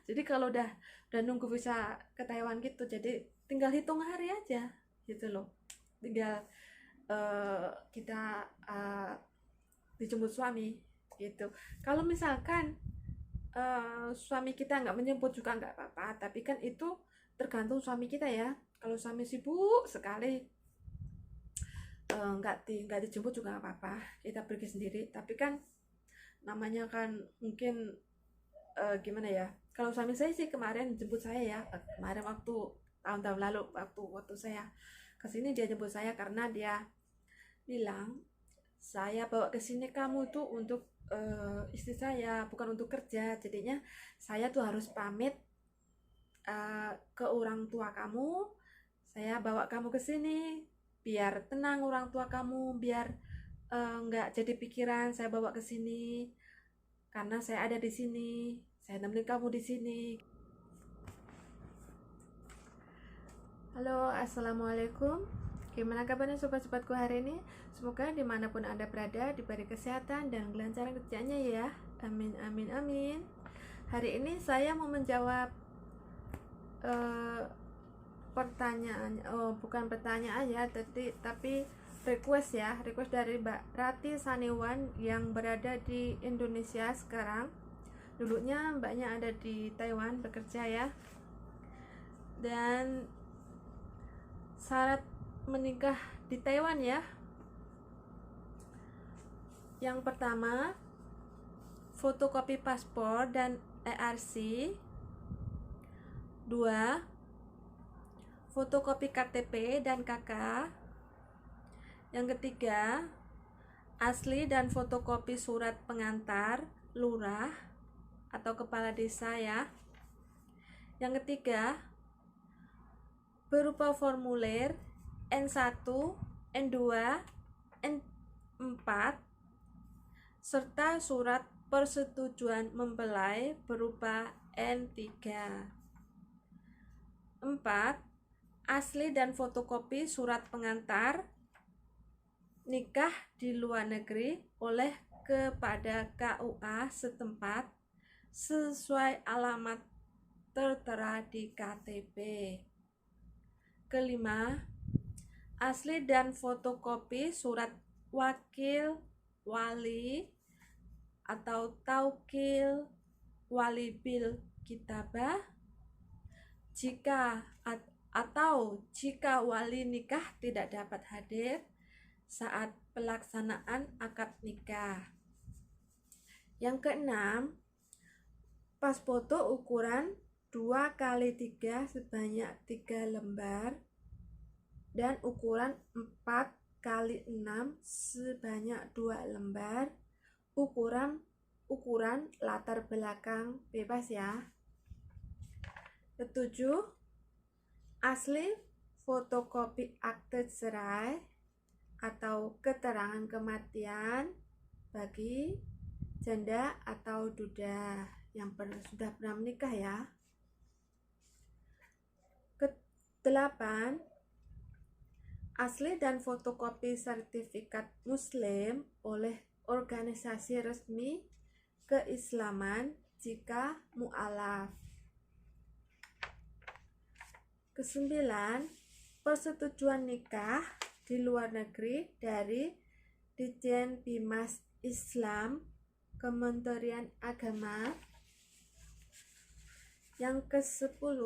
Jadi kalau udah nunggu visa ke Taiwan gitu, jadi tinggal hitung hari aja gitu loh. Tinggal kita dijemput suami gitu. Kalau misalkan suami kita nggak menjemput juga nggak apa-apa, tapi kan itu tergantung suami kita ya. Kalau suami sibuk sekali, nggak dijemput juga nggak apa-apa, kita pergi sendiri. Tapi kan namanya kan mungkin gimana ya, kalau suami saya sih kemarin jemput saya ya, kemarin waktu tahun-tahun lalu, waktu saya kesini dia jemput saya karena dia bilang, saya bawa ke sini kamu tuh untuk istri saya, bukan untuk kerja. Jadinya saya tuh harus pamit ke orang tua kamu, saya bawa kamu ke sini biar tenang orang tua kamu, biar nggak jadi pikiran saya bawa ke sini karena saya ada di sini, saya nemenin kamu di sini. Halo, assalamualaikum. Gimana kabarnya sobat-sobatku hari ini? Semoga dimanapun anda berada diberi kesehatan dan kelancaran kerjanya ya. Amin, amin, amin. Hari ini saya mau menjawab eh, pertanyaan, oh bukan pertanyaan ya, tapi request ya, request dari Mbak Rati Saniwan yang berada di Indonesia sekarang. Dulunya mbaknya ada di Taiwan bekerja ya. Dan syarat menikah di Taiwan ya. Yang pertama, fotokopi paspor dan ERC. 2, fotokopi KTP dan KK. Yang ketiga, asli dan fotokopi surat pengantar lurah atau kepala desa ya. Yang ketiga, berupa formulir N1, N2, N4 serta surat persetujuan mempelai berupa N3. 4, asli dan fotokopi surat pengantar nikah di luar negeri oleh kepada KUA setempat sesuai alamat tertera di KTP. Kelima, asli dan fotokopi surat wakil wali atau taukil wali bil kitabah jika wali nikah tidak dapat hadir saat pelaksanaan akad nikah. Yang keenam, pas foto ukuran 2x3 sebanyak 3 lembar dan ukuran 4x6 sebanyak 2 lembar. Ukuran latar belakang bebas ya. Ketujuh, asli fotokopi akte cerai atau keterangan kematian bagi janda atau duda yang sudah pernah menikah ya. Kedelapan, asli dan fotokopi sertifikat muslim oleh organisasi resmi keislaman jika mu'alaf. Kesembilan, persetujuan nikah di luar negeri dari Ditjen Bimas Islam Kementerian Agama. Yang ke-10,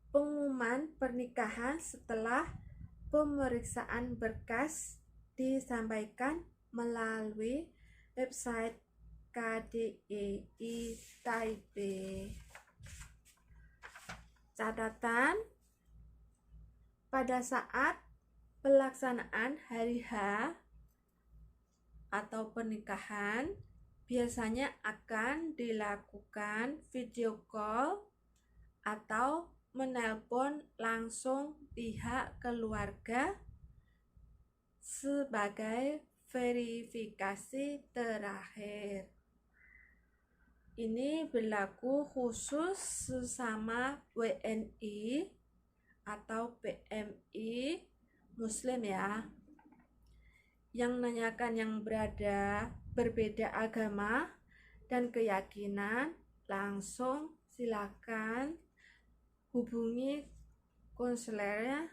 pengumuman pernikahan setelah pemeriksaan berkas disampaikan melalui website KDEI Taipei. Catatan, pada saat pelaksanaan hari H atau pernikahan biasanya akan dilakukan video call atau menelpon langsung pihak keluarga sebagai verifikasi terakhir. Ini berlaku khusus sesama WNI atau PMI Muslim ya. Yang nanyakan yang berbeda agama dan keyakinan langsung silakan hubungi konselernya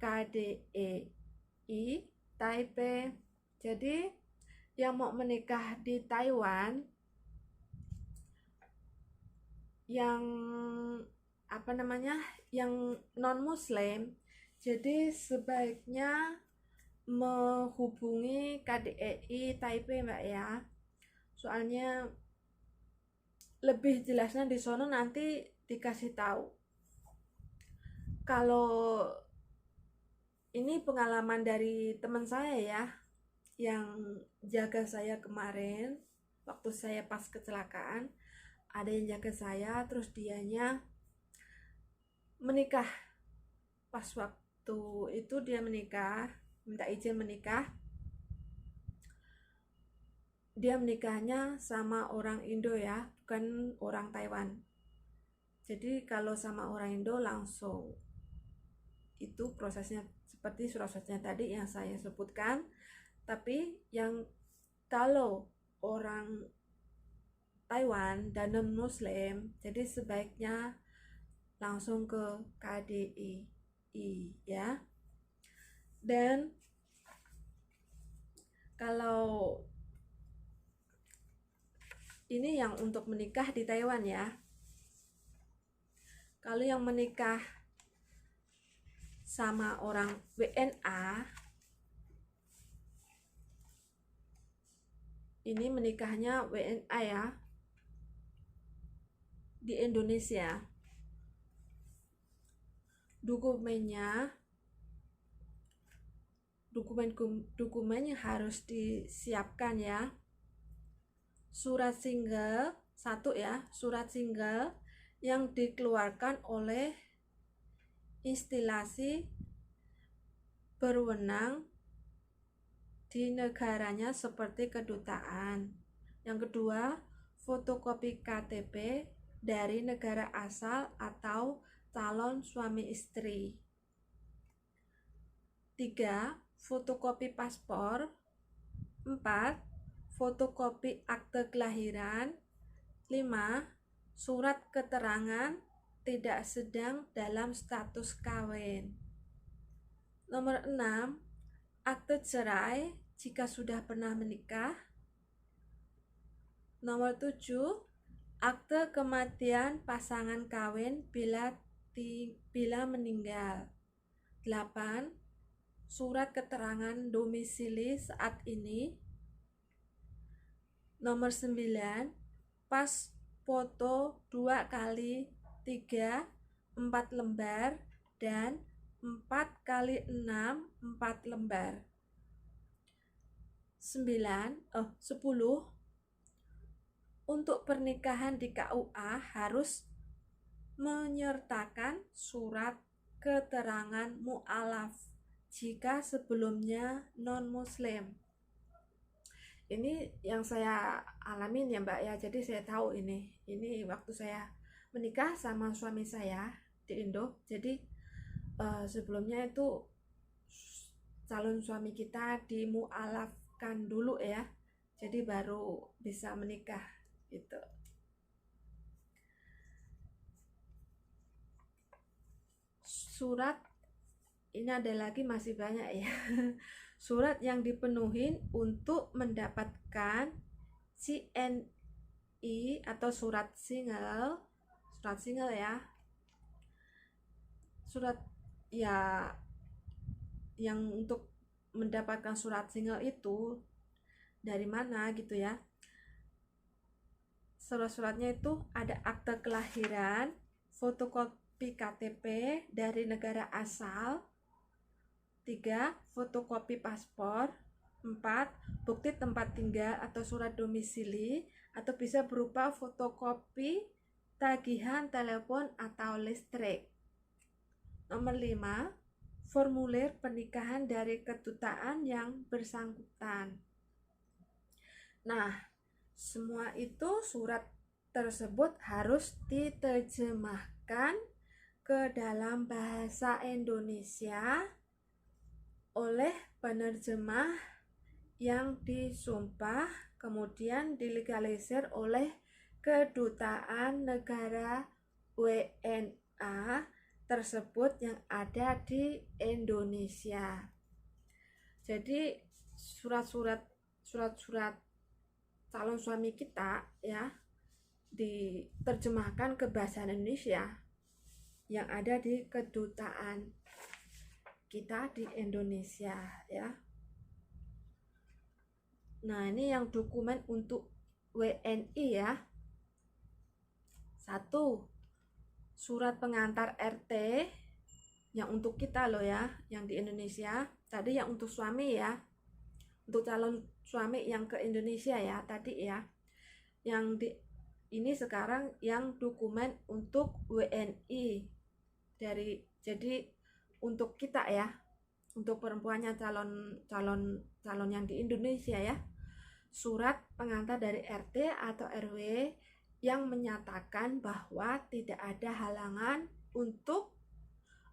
KDEI Taipei. Jadi yang mau menikah di Taiwan, yang yang non muslim, jadi sebaiknya menghubungi KDEI Taipei, Mbak ya. Soalnya lebih jelasnya di sono nanti dikasih tahu. Kalau ini pengalaman dari teman saya ya, yang jaga saya kemarin waktu saya pas kecelakaan. Ada yang jaga saya, terus dianya menikah. Pas waktu itu dia menikah, minta izin menikah. Dia menikahnya sama orang Indo ya, bukan orang Taiwan. Jadi kalau sama orang Indo langsung, itu prosesnya seperti surat-suratnya tadi yang saya sebutkan. Tapi yang kalau orang Taiwan dan non muslim, jadi sebaiknya langsung ke KDEI ya. Dan kalau ini yang untuk menikah di Taiwan ya. Kalau yang menikah sama orang WNA, ini menikahnya WNA ya, di Indonesia. Dokumen yang harus disiapkan ya. Surat single satu ya, surat single yang dikeluarkan oleh instalasi berwenang di negaranya seperti kedutaan. Yang kedua, fotokopi KTP dari negara asal atau calon suami istri. 3. Fotokopi paspor. 4. Fotokopi akte kelahiran. 5. Surat keterangan tidak sedang dalam status kawin. Nomor 6. Akte cerai jika sudah pernah menikah. Nomor 7. Akte kematian pasangan kawin bila meninggal. 8. Surat keterangan domisili saat ini. Nomor 9. Pas foto 2x3 4 lembar dan 4x6 4 lembar. 10. Untuk pernikahan di KUA harus menyertakan surat keterangan mu'alaf jika sebelumnya non-muslim. Ini yang saya alamin ya Mbak ya, jadi saya tahu ini waktu saya menikah sama suami saya di Indo. Jadi sebelumnya itu calon suami kita dimu'alafkan dulu ya, jadi baru bisa menikah gitu. Surat ini ada lagi, masih banyak ya. Surat yang dipenuhi untuk mendapatkan CNI atau surat single ya. Surat ya, yang untuk mendapatkan surat single itu dari mana gitu ya. Surat-suratnya itu ada akte kelahiran, fotokopi KTP dari negara asal. 3. Fotokopi paspor. 4. Bukti tempat tinggal atau surat domisili, atau bisa berupa fotokopi tagihan telepon atau listrik. Nomor 5. Formulir pernikahan dari kedutaan yang bersangkutan. Nah, semua itu surat tersebut harus diterjemahkan ke dalam bahasa Indonesia oleh penerjemah yang disumpah, kemudian dilegalisir oleh kedutaan negara WNA tersebut yang ada di Indonesia. Jadi surat-surat calon suami kita ya diterjemahkan ke bahasa Indonesia yang ada di kedutaan kita di Indonesia ya. Nah, ini yang dokumen untuk WNI ya. 1. Surat pengantar RT yang untuk kita loh ya, yang di Indonesia. Tadi yang untuk suami ya. Untuk calon suami yang ke Indonesia ya tadi ya. Yang di ini sekarang yang dokumen untuk WNI jadi untuk kita ya, untuk perempuannya calon yang di Indonesia ya, surat pengantar dari RT atau RW yang menyatakan bahwa tidak ada halangan untuk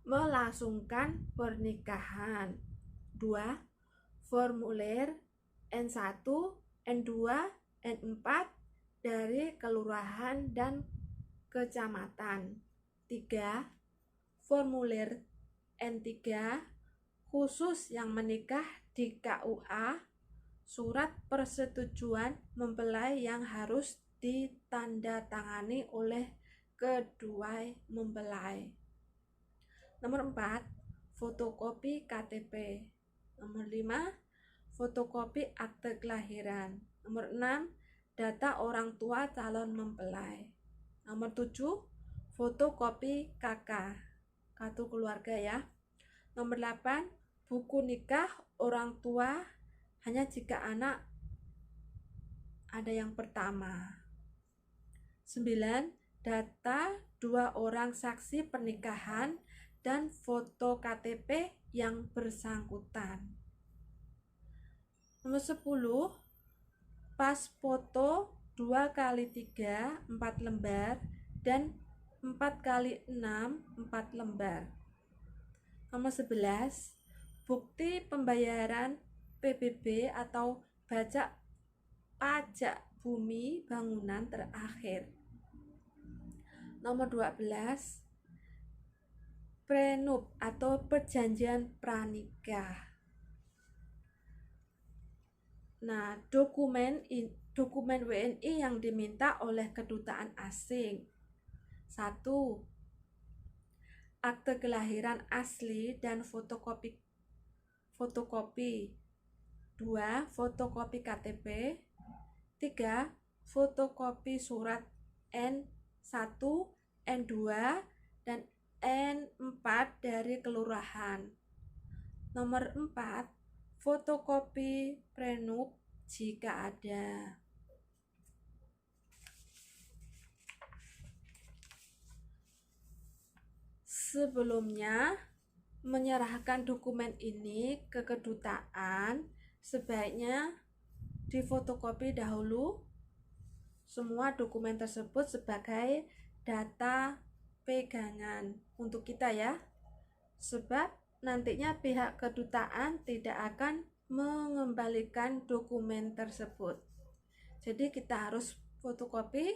melangsungkan pernikahan. 2. Formulir N1, N2, N4 dari kelurahan dan kecamatan. 3. Formulir N3 khusus yang menikah di KUA, surat persetujuan mempelai yang harus ditandatangani oleh kedua mempelai. Nomor 4, fotokopi KTP. Nomor 5, fotokopi akte kelahiran. Nomor 6, data orang tua calon mempelai. Nomor 7, fotokopi kartu keluarga ya. Nomor 8, buku nikah orang tua hanya jika anak ada yang pertama. 9, data 2 orang saksi pernikahan dan foto KTP yang bersangkutan. Nomor 10, pas foto 2x3 4 lembar dan 4x6 4 lembar. Nomor 11, bukti pembayaran PBB atau pajak bumi bangunan terakhir. Nomor 12, prenup atau perjanjian pranikah. Nah, dokumen WNI yang diminta oleh kedutaan asing. 1. Akte kelahiran asli dan fotokopi. 2. Fotokopi KTP. 3. Fotokopi surat N1, N2, dan N4 dari kelurahan. Nomor 4, fotokopi prenup jika ada. Sebelumnya menyerahkan dokumen ini ke kedutaan, sebaiknya difotokopi dahulu semua dokumen tersebut sebagai data pegangan untuk kita ya, sebab nantinya pihak kedutaan tidak akan mengembalikan dokumen tersebut. Jadi kita harus fotokopi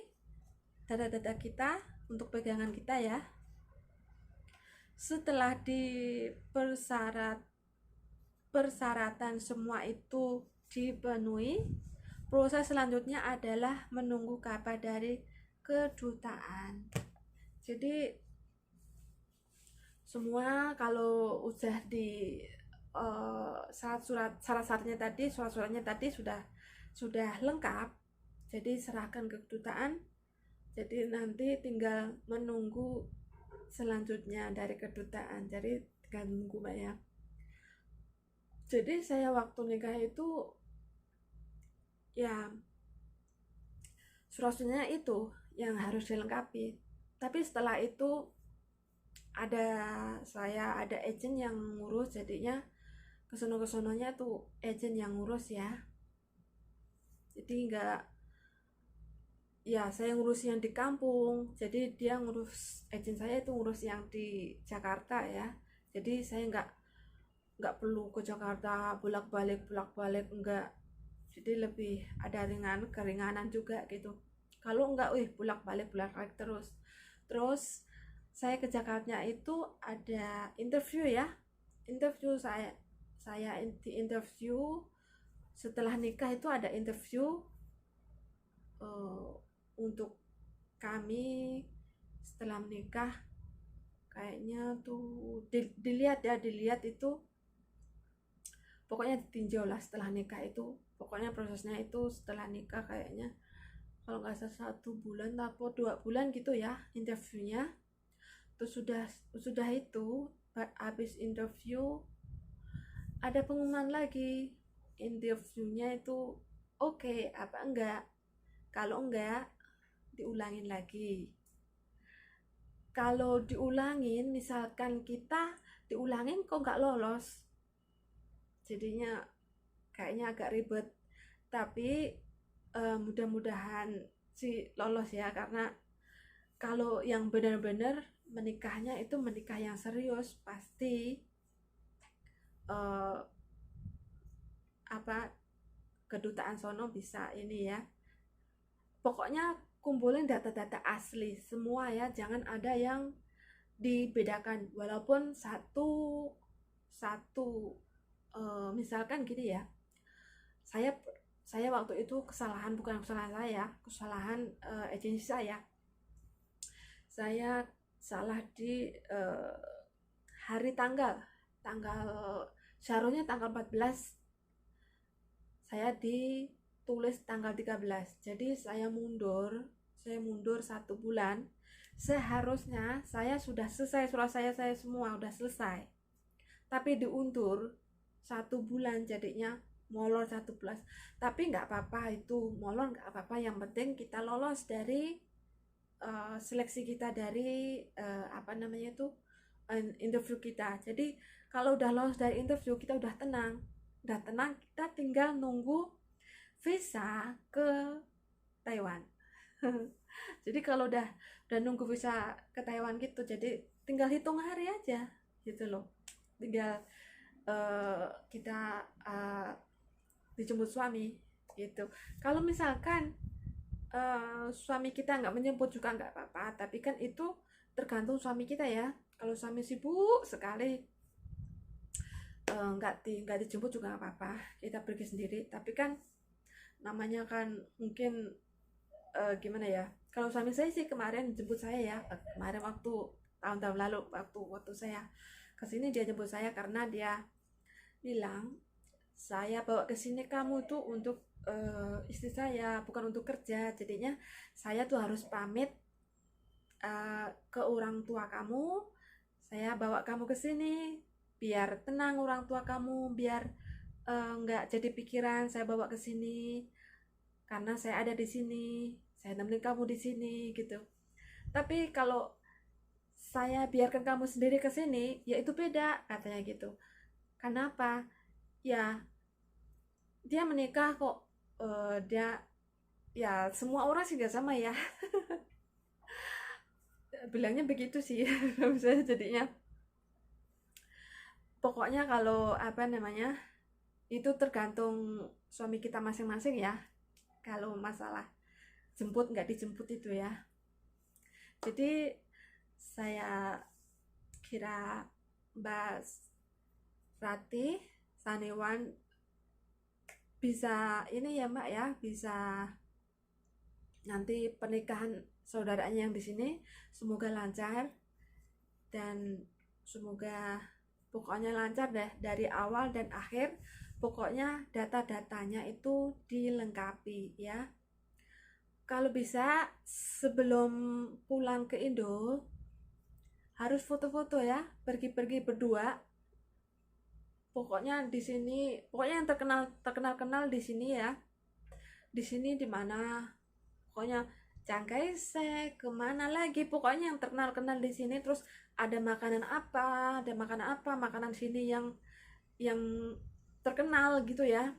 data-data kita untuk pegangan kita ya. Setelah di persyaratan semua itu dipenuhi, proses selanjutnya adalah menunggu kabar dari kedutaan. Jadi semua kalau udah di syarat-syaratnya tadi, surat-suratnya tadi sudah lengkap, jadi serahkan ke kedutaan. Jadi nanti tinggal menunggu selanjutnya dari kedutaan. Jadi tinggal nunggu Mbak ya. Jadi saya waktu nikah itu ya surat-suratnya itu yang harus dilengkapi. Tapi setelah itu ada agent yang ngurus, jadinya kesono-kesononya tuh agent yang ngurus ya. Jadi enggak ya saya ngurus yang di kampung, jadi dia ngurus, agent saya itu ngurus yang di Jakarta ya. Jadi saya enggak perlu ke Jakarta bolak-balik enggak. Jadi lebih ada keringanan juga gitu Kalau enggak, bolak-balik terus. Terus saya ke Jakarta itu ada interview ya. Interview saya di interview setelah nikah itu ada interview eh, untuk kami setelah menikah kayaknya tuh dilihat itu pokoknya ditinjau lah setelah nikah itu, pokoknya prosesnya itu setelah nikah kayaknya kalau nggak salah 1 bulan atau 2 bulan gitu ya interviewnya. Terus sudah itu habis interview ada pengumuman lagi, interviewnya itu oke apa enggak, kalau enggak diulangin lagi. Kalau diulangin, misalkan kita diulangin kok nggak lolos, jadinya kayaknya agak ribet. Tapi mudah-mudahan sih lolos ya, karena kalau yang benar-benar menikahnya itu menikah yang serius pasti eh, apa kedutaan sono bisa ini ya. Pokoknya kumpulin data-data asli semua ya, jangan ada yang dibedakan. Walaupun satu satu misalkan gini ya, saya saya waktu itu bukan kesalahan saya, kesalahan agensi saya salah di hari tanggal seharusnya tanggal 14, saya ditulis tanggal 13, jadi saya mundur 1 bulan. Seharusnya saya sudah selesai surat saya semua udah selesai, tapi diundur 1 bulan, jadinya molor 1 bulan. Tapi nggak apa-apa, itu molor nggak apa-apa, yang penting kita lolos dari seleksi kita dari apa namanya itu interview kita. Jadi kalau udah lolos dari interview kita udah tenang, kita tinggal nunggu visa ke Taiwan. Jadi kalau udah nunggu visa ke Taiwan gitu, jadi tinggal hitung hari aja gitu loh, tinggal kita dijemput suami gitu. Kalau misalkan suami kita nggak menjemput juga nggak apa-apa, tapi kan itu tergantung suami kita ya. Kalau suami sibuk sekali nggak dijemput juga nggak apa-apa, kita pergi sendiri. Tapi kan namanya kan mungkin gimana ya, kalau suami saya sih kemarin jemput saya ya, kemarin waktu tahun-tahun lalu waktu saya kesini dia jemput saya, karena dia bilang saya bawa ke sini kamu tuh untuk istri saya, bukan untuk kerja. Jadinya saya tuh harus pamit ke orang tua kamu, saya bawa kamu ke sini biar tenang orang tua kamu, biar nggak jadi pikiran saya bawa ke sini, karena saya ada di sini, saya nemenin kamu di sini gitu. Tapi kalau saya biarkan kamu sendiri ke sini, ya itu beda katanya gitu. Kenapa? Ya dia menikah kok, dia ya semua orang sih gak sama ya. Bilangnya begitu sih. Saya jadinya pokoknya kalau apa namanya itu tergantung suami kita masing-masing ya, kalau masalah jemput nggak dijemput itu ya. Jadi saya kira Mbak Rati Sanewan bisa ini ya Mbak ya, bisa nanti pernikahan saudaranya yang di sini semoga lancar, dan semoga pokoknya lancar deh dari awal dan akhir. Pokoknya data-datanya itu dilengkapi ya. Kalau bisa sebelum pulang ke Indo harus foto-foto ya, pergi-pergi berdua. Pokoknya di sini, pokoknya yang terkenal di sini ya. Di sini di mana? Pokoknya Cangkaise, kemana lagi? Pokoknya yang terkenal di sini. Terus ada makanan apa? Makanan sini yang terkenal gitu ya.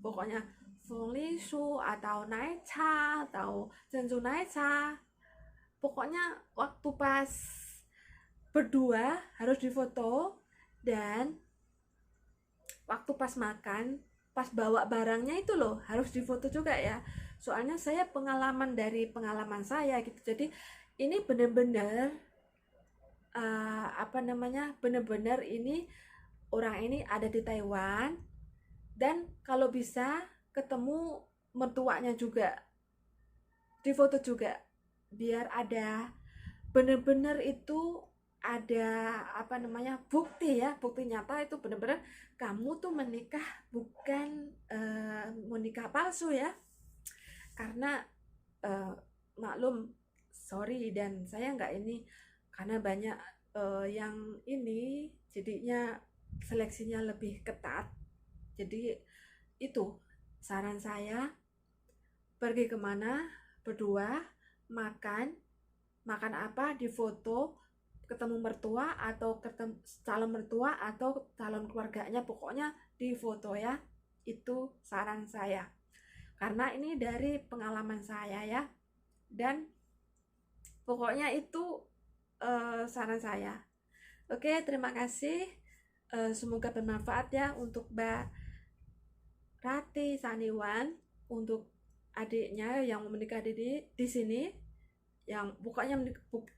Pokoknya Fonglisu atau Naicha atau Zhenzu Naicha. Pokoknya waktu pas berdua harus difoto, dan waktu pas makan, pas bawa barangnya itu loh harus difoto juga ya, soalnya saya pengalaman dari pengalaman saya gitu. Jadi ini benar-benar apa namanya, benar-benar ini orang ini ada di Taiwan, dan kalau bisa ketemu mertuanya juga, difoto juga, biar ada benar-benar itu ada apa namanya, bukti ya, bukti nyata itu benar-benar kamu tuh menikah, bukan menikah palsu ya. Karena eh, maklum, sorry, dan saya nggak ini, karena banyak yang ini jadinya seleksinya lebih ketat. Jadi itu saran saya, pergi kemana berdua, makan makan apa, di foto, ketemu mertua atau ketemu calon mertua atau calon keluarganya, pokoknya di foto ya. Itu saran saya, karena ini dari pengalaman saya ya, dan pokoknya itu saran saya. Oke, terima kasih. Semoga bermanfaat ya untuk Mbak Rati Saniwan, untuk adiknya yang menikah di sini, yang pokoknya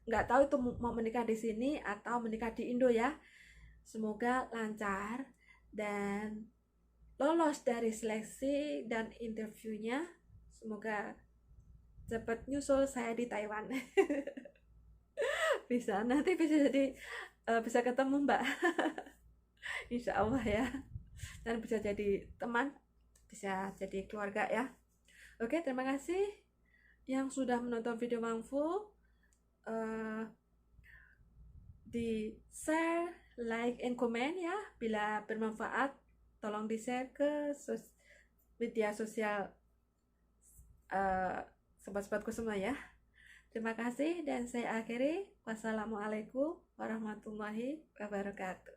nggak tahu itu mau menikah di sini atau menikah di Indo ya. Semoga lancar dan lolos dari seleksi dan interviewnya. Semoga cepat nyusul saya di Taiwan. Bisa, nanti bisa jadi bisa ketemu Mbak. Insya Allah ya. Dan bisa jadi teman, bisa jadi keluarga ya. Oke, terima kasih yang sudah menonton video Mangfu. Di share, like, and comment ya. Bila bermanfaat, tolong di share ke media sosial sobat-sobatku semua ya. Terima kasih, dan saya akhiri. Wassalamualaikum warahmatullahi wabarakatuh.